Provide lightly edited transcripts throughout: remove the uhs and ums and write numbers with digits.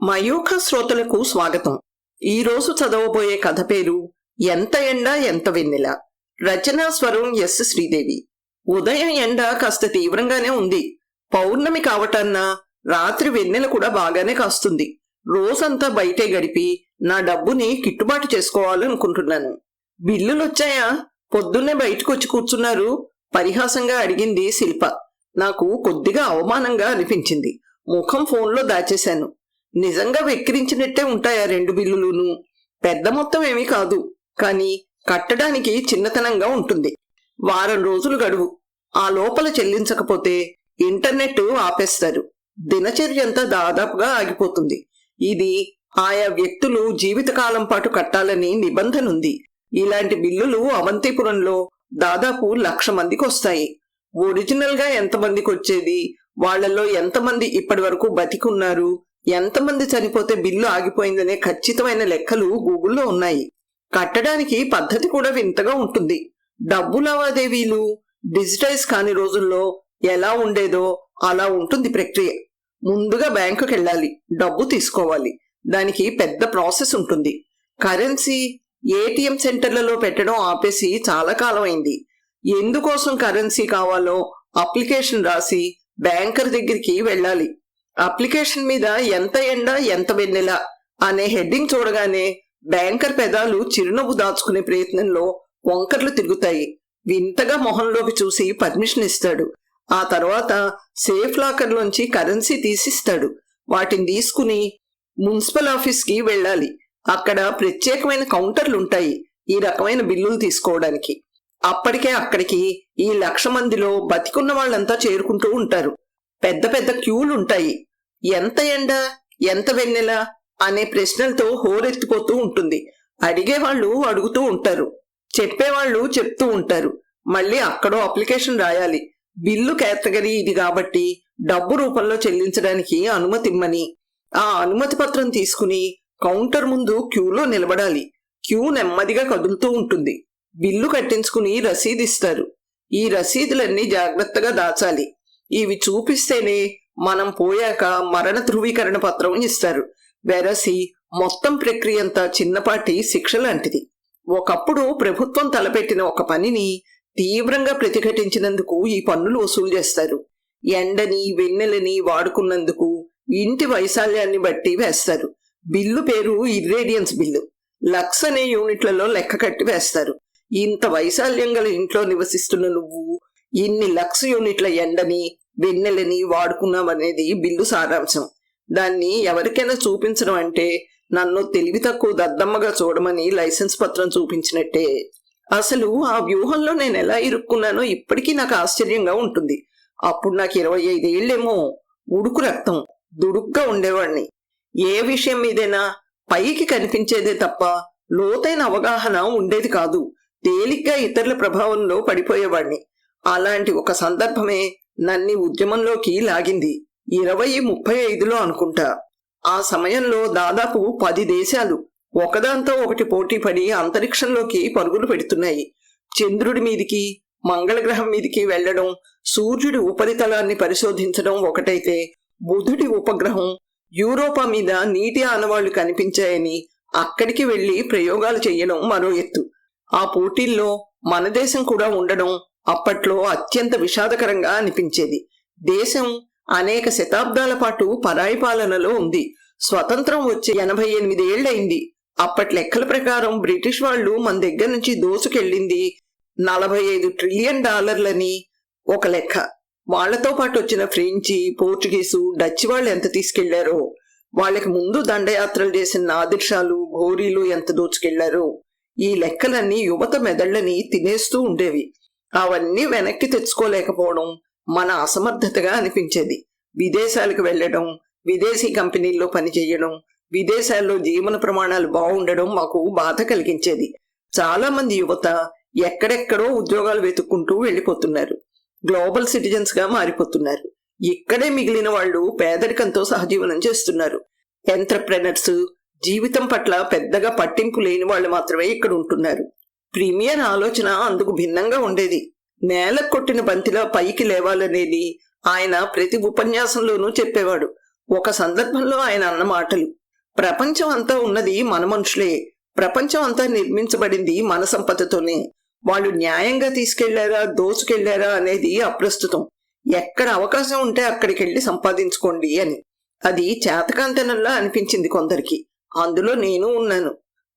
మయూఖ శ్రోతలకు స్వాగతం. ఈరోజు చదవబోయే కథ పేరు ఎంత ఎండ ఎంత వెన్నెల. రచనా స్వరం ఎస్ శ్రీదేవి. ఉదయం ఎండ కాస్త తీవ్రంగానే ఉంది. పౌర్ణమి కావటాన్న రాత్రి వెన్నెల కూడా బాగానే కాస్తుంది. రోజంతా బయటే గడిపి నా డబ్బుని కిట్టుబాటు చేసుకోవాలనుకుంటున్నాను. బిల్లులొచ్చాయా? పొద్దున్నే బయటకు వచ్చి కూర్చున్నారు పరిహాసంగా అడిగింది శిల్ప. నాకు కొద్దిగా అవమానంగా అనిపించింది. ముఖం ఫోన్లో దాచేశాను. నిజంగా వెక్కిరించినట్టే ఉంటాయా రెండు బిల్లులును? పెద్ద మొత్తం ఏమీ కాదు, కానీ కట్టడానికి చిన్నతనంగా ఉంటుంది. వారం రోజులు గడువు. ఆ లోపల చెల్లించకపోతే ఇంటర్నెట్ ఆపేస్తారు. దినచర్య అంతా దాదాపుగా ఆగిపోతుంది. ఇది ఆయా వ్యక్తులు జీవితకాలం పాటు కట్టాలని నిబంధన ఉంది. ఇలాంటి బిల్లులు అవంతిపురంలో దాదాపు 1,00,000 మందికి వస్తాయి. ఒరిజినల్ గా ఎంతమందికి వచ్చేది, వాళ్లలో ఎంతమంది ఇప్పటి వరకు బతికున్నారు, ఎంతమంది చనిపోతే బిల్లు ఆగిపోయిందనే ఖచ్చితమైన లెక్కలు గూగుల్లో ఉన్నాయి. కట్టడానికి పద్ధతి కూడా వింతగా ఉంటుంది. డబ్బు లావాదేవీలు డిజిటైజ్ కాని రోజుల్లో ఎలా ఉండేదో అలా ఉంటుంది ప్రక్రియ. ముందుగా బ్యాంకుకి వెళ్ళాలి, డబ్బు తీసుకోవాలి. దానికి పెద్ద ప్రాసెస్ ఉంటుంది. కరెన్సీ ఏటీఎం సెంటర్లలో పెట్టడం ఆపేసి చాలా కాలం అయింది. ఎందుకోసం కరెన్సీ కావాలో అప్లికేషన్ రాసి బ్యాంకర్ దగ్గరికి వెళ్ళాలి. అప్లికేషన్ మీద ఎంత ఎండ ఎంత వెన్నెల అనే హెడ్డింగ్ చూడగానే బ్యాంకర్ పెదాలు చిరునవ్వు దాచుకునే ప్రయత్నంలో వంకర్లు తిరుగుతాయి. వింతగా మొహంలోకి చూసి పర్మిషన్ ఇస్తాడు. ఆ తర్వాత సేఫ్ లాకర్లోంచి కరెన్సీ తీసిస్తాడు. వాటిని తీసుకుని మున్సిపల్ ఆఫీస్ కి వెళ్ళాలి. అక్కడ ప్రత్యేకమైన కౌంటర్లుంటాయి ఈ రకమైన బిల్లులు తీసుకోవడానికి. అప్పటికే అక్కడికి ఈ 1,00,000 మందిలో బతికున్న వాళ్ళంతా చేరుకుంటూ ఉంటారు. పెద్ద పెద్ద క్యూలుంటాయి. ఎంత ఎండ ఎంత వెన్నెల అనే ప్రశ్నలతో హోరెత్తిపోతూ ఉంటుంది. అడిగేవాళ్లు అడుగుతూ ఉంటారు, చెప్పేవాళ్లు చెప్తూ ఉంటారు. మళ్ళీ అక్కడో అప్లికేషన్ రాయాలి. బిల్లు కేటగిరీ ఇది కాబట్టి డబ్బు రూపంలో చెల్లించడానికి అనుమతిమ్మని. ఆ అనుమతి పత్రం తీసుకుని కౌంటర్ ముందు క్యూలో నిలబడాలి. క్యూ నెమ్మదిగా కదులుతూ ఉంటుంది. బిల్లు కట్టించుకుని రసీదిస్తారు. ఈ రసీదులన్నీ జాగ్రత్తగా దాచాలి. ఇవి చూపిస్తేనే మనం పోయాక మరణ ధృవీకరణ పత్రం ఇస్తారు. వెరసి మొత్తం ప్రక్రియ అంతా చిన్నపాటి శిక్ష లాంటిది. ఒకప్పుడు ప్రభుత్వం తలపెట్టిన ఒక పనిని తీవ్రంగా ప్రతిఘటించినందుకు ఈ పన్నులు వసూలు చేస్తారు. ఎండని వెన్నెలని వాడుకున్నందుకు ఇంటి వైశాల్యాన్ని బట్టి వేస్తారు. బిల్లు పేరు ఇర్రేడియన్స్ బిల్లు. లక్స్ అనే యూనిట్లలో లెక్క కట్టి వేస్తారు. ఇంత వైశాల్యం గల ఇంట్లో నివసిస్తున్న నువ్వు ఇన్ని లక్స్ యూనిట్ల ఎండని వెన్నెలని వాడుకున్నావనేది బిల్లు సారాంశం. దాన్ని ఎవరికైనా చూపించడం అంటే నన్ను తెలివి తక్కువ దద్దమ్మగా చూడమని లైసెన్స్ పత్రం చూపించినట్టే. అసలు ఆ వ్యూహంలో నేను ఎలా ఇరుక్కున్నానో ఇప్పటికీ నాకు ఆశ్చర్యంగా ఉంటుంది. అప్పుడు నాకు 25 ఏళ్లేమో. ఉడుకు రక్తం, దుడుగ్గా ఉండేవాణ్ణి. ఏ విషయం మీదైనా పైకి కనిపించేదే తప్ప లోతైన అవగాహన ఉండేది కాదు. తేలిగ్గా ఇతరుల ప్రభావంలో పడిపోయేవాణ్ణి. అలాంటి ఒక సందర్భమే నన్ని ఉద్యమంలోకి లాగింది. 2035లో అనుకుంటా. ఆ సమయంలో దాదాపు 10 దేశాలు ఒకదాంతో ఒకటి పోటీ పడి అంతరిక్షంలోకి పరుగులు పెడుతున్నాయి. చంద్రుడి మీదికి మంగళగ్రహం మీదికి వెళ్లడం, సూర్యుడి ఉపరితలాన్ని పరిశోధించడం ఒకటైతే, బుధుడి ఉపగ్రహం యూరోపా మీద నీటి ఆనవాళ్లు కనిపించాయని అక్కడికి వెళ్లి ప్రయోగాలు చేయడం మరో ఎత్తు. ఆ పోటీల్లో మన దేశం కూడా ఉండడం అప్పట్లో అత్యంత విషాదకరంగా అనిపించేది. దేశం అనేక శతాబ్దాల పాటు పరాయి పాలనలో ఉంది. స్వతంత్రం వచ్చి 88 ఏళ్లయింది. అప్పటి లెక్కల ప్రకారం బ్రిటిష్ వాళ్లు మన దగ్గర నుంచి దోసుకెళ్ళింది $45 ట్రిలియన్ ఒక లెక్క. వాళ్లతో పాటు వచ్చిన ఫ్రెంచి, పోర్చుగీసు, డచ్ వాళ్ళు ఎంత తీసుకెళ్లారో, వాళ్ళకి ముందు దండయాత్రలు చేసిన నాదిర్షాలు, ఘోరీలు ఎంత దోచుకెళ్లారో. ఈ లెక్కలన్నీ యువత మెదళ్లని తినేస్తూ ఉండేవి. అవన్నీ వెనక్కి తెచ్చుకోలేకపోవడం మన అసమర్థతగా అనిపించేది. విదేశాలకు వెళ్లడం, విదేశీ కంపెనీల్లో పనిచేయడం, విదేశాల్లో జీవన ప్రమాణాలు బాగుండడం మాకు బాధ కలిగించేది. చాలా మంది యువత ఎక్కడెక్కడో ఉద్యోగాలు వెతుక్కుంటూ వెళ్లిపోతున్నారు. గ్లోబల్ సిటిజన్స్ గా మారిపోతున్నారు. ఇక్కడే మిగిలిన వాళ్ళు పేదరికంతో సహజీవనం చేస్తున్నారు. ఎంటర్‌ప్రెనర్స్, జీవితం పట్ల పెద్దగా పట్టింపు లేని వాళ్ళు మాత్రమే ఇక్కడ ఉంటున్నారు. ప్రీమియర్ ఆలోచన అందుకు భిన్నంగా ఉండేది. నేల కొట్టిన బంతిలా పైకి లేవాలనేది ఆయన ప్రతి ఉపన్యాసంలోనూ చెప్పేవాడు. ఒక సందర్భంలో ఆయన అన్న మాటలు. ప్రపంచం అంతా ఉన్నది మన మనుషులే, ప్రపంచం అంతా నిర్మించబడింది మన సంపదతోనే. వాళ్ళు న్యాయంగా తీసుకెళ్లారా దోచుకెళ్లారా అనేది అప్రస్తుతం. ఎక్కడ అవకాశం ఉంటే అక్కడికెళ్లి సంపాదించుకోండి అని. అది చేతకాంతనంలా అనిపించింది కొందరికి. అందులో నేను ఉన్నాను.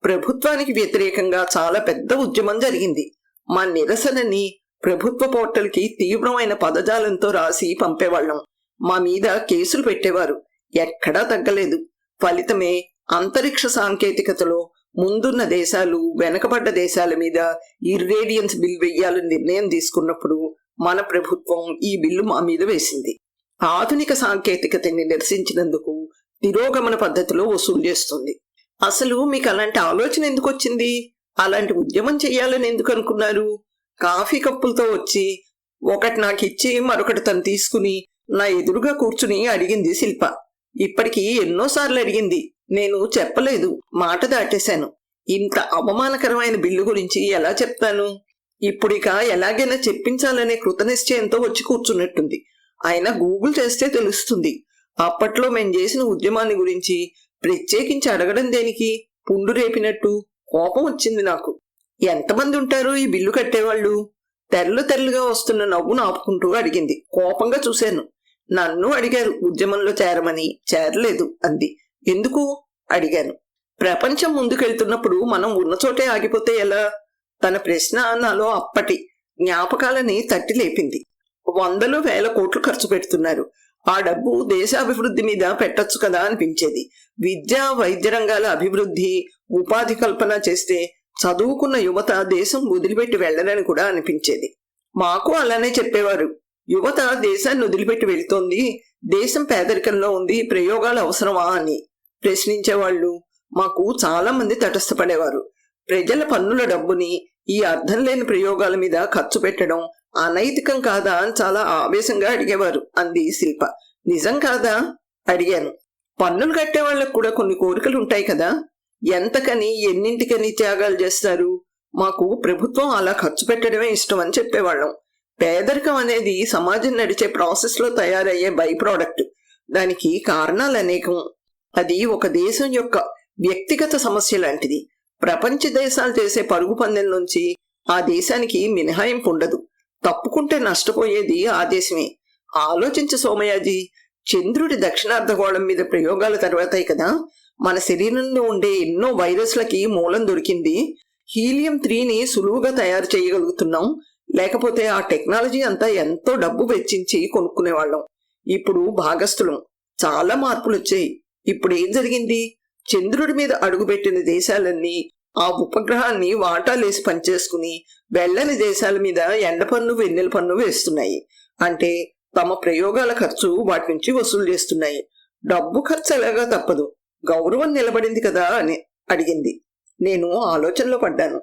ప్రభుత్వానికి వ్యతిరేకంగా చాలా పెద్ద ఉద్యమం జరిగింది. మా నిరసనని ప్రభుత్వ పోర్టల్కి తీవ్రమైన పదజాలంతో రాసి పంపేవాళ్లం. మా మీద కేసులు పెట్టేవారు. ఎక్కడా తగ్గలేదు. ఫలితమే అంతరిక్ష సాంకేతికతలో ముందున్న దేశాలు వెనకబడ్డ దేశాల మీద ఇర్రేడియన్స్ బిల్ వెయ్యాలని నిర్ణయం తీసుకున్నప్పుడు మన ప్రభుత్వం ఈ బిల్లు మా మీద వేసింది. ఆధునిక సాంకేతికతని నిరసించినందుకు తిరోగమన పద్ధతిలో వసూలు చేస్తుంది. అసలు మీకు అలాంటి ఆలోచన ఎందుకు వచ్చింది? అలాంటి ఉద్యమం చెయ్యాలని ఎందుకు అనుకున్నారు? కాఫీ కప్పులతో వచ్చి ఒకటి నాకు ఇచ్చి మరొకటి తను తీసుకుని నా ఎదురుగా కూర్చుని అడిగింది శిల్ప. ఇప్పటికీ ఎన్నోసార్లు అడిగింది. నేను చెప్పలేదు, మాట దాటేశాను. ఇంత అవమానకరమైన బిల్లు గురించి ఎలా చెప్తాను? ఇప్పుడిక ఎలాగైనా చెప్పించాలనే కృతనిశ్చయంతో వచ్చి కూర్చున్నట్టుంది. అయినా గూగుల్ చేస్తే తెలుస్తుంది. అప్పట్లో మేం చేసిన ఉద్యమాన్ని గురించి ప్రత్యేకించి అడగడం దేనికి? పుండు రేపినట్టు కోపం వచ్చింది నాకు. ఎంతమంది ఉంటారు ఈ బిల్లు కట్టేవాళ్ళు? తెరలుగా వస్తున్న నవ్వును ఆపుకుంటూ అడిగింది. కోపంగా చూశాను. నన్ను అడిగారు ఉద్యమంలో చేరమని. చేరలేదు అంది. ఎందుకు అడిగాను. ప్రపంచం ముందుకెళ్తున్నప్పుడు మనం ఉన్న చోటే ఆగిపోతే ఎలా? తన ప్రశ్న నాలో అప్పటి జ్ఞాపకాలని తట్టి లేపింది. 100,000 కోట్లు ఖర్చు పెడుతున్నారు. ఆ డబ్బు దేశాభివృద్ధి మీద పెట్టొచ్చు కదా అనిపించేది. విద్య వైద్య రంగాల అభివృద్ధి ఉపాధి కల్పన చేస్తే చదువుకున్న యువత దేశం వదిలిపెట్టి వెళ్లరని కూడా అనిపించేది. మాకు అలానే చెప్పేవారు. యువత దేశాన్ని వదిలిపెట్టి వెళుతోంది, దేశం పేదరికంలో ఉంది, ప్రయోగాలు అవసరమా అని ప్రశ్నించేవాళ్లు. మాకు చాలా మంది తటస్థపడేవారు. ప్రజల పన్నుల డబ్బుని ఈ అర్థం లేని ప్రయోగాల మీద ఖర్చు పెట్టడం అనైతికం కాదా అని చాలా ఆవేశంగా అడిగేవారు అంది శిల్ప. నిజం కాదా అడిగాను. పన్నులు కట్టే వాళ్ళకు కూడా కొన్ని కోరికలు ఉంటాయి కదా. ఎంతకని ఎన్నింటికని త్యాగాలు చేస్తారు? మాకు ప్రభుత్వం అలా ఖర్చు పెట్టడమే ఇష్టం అని చెప్పేవాళ్ళం. పేదరికం అనేది సమాజం నడిచే ప్రాసెస్ లో తయారయ్యే బై ప్రోడక్ట్. దానికి కారణాలు అనేకం. అది ఒక దేశం యొక్క వ్యక్తిగత సమస్య లాంటిది. ప్రపంచ దేశాలు చేసే పరుగు పందెం నుంచి ఆ దేశానికి మినహాయింపు ఉండదు. తప్పుకుంటే నష్టపోయేది ఆ దేశమే. ఆలోచించు సోమయాజీ, చంద్రుడి దక్షిణార్ధగోళం మీద ప్రయోగాల తర్వాతే కదా మన శరీరంలో ఉండే ఎన్నో వైరస్లకి మూలం దొరికింది. హీలియం 3ని సులువుగా తయారు చేయగలుగుతున్నాం. లేకపోతే ఆ టెక్నాలజీ అంతా ఎంతో డబ్బు వెచ్చించి కొనుక్కునేవాళ్ళం. ఇప్పుడు భాగస్థులం. చాలా మార్పులు వచ్చాయి. ఇప్పుడు ఏం జరిగింది? చంద్రుడి మీద అడుగుపెట్టిన దేశాలన్నీ ఆ ఉపగ్రహాన్ని వాటాలేసి పనిచేసుకుని వెళ్ళని దేశాల మీద ఎండ పన్ను వెన్నెల పన్ను వేస్తున్నాయి. అంటే తమ ప్రయోగాల ఖర్చు వాటి నుంచి వసూలు చేస్తున్నాయి. డబ్బు ఖర్చు ఎలాగా తప్పదు. గౌరవం నిలబడింది కదా అని అడిగింది. నేను ఆలోచనలో పడ్డాను.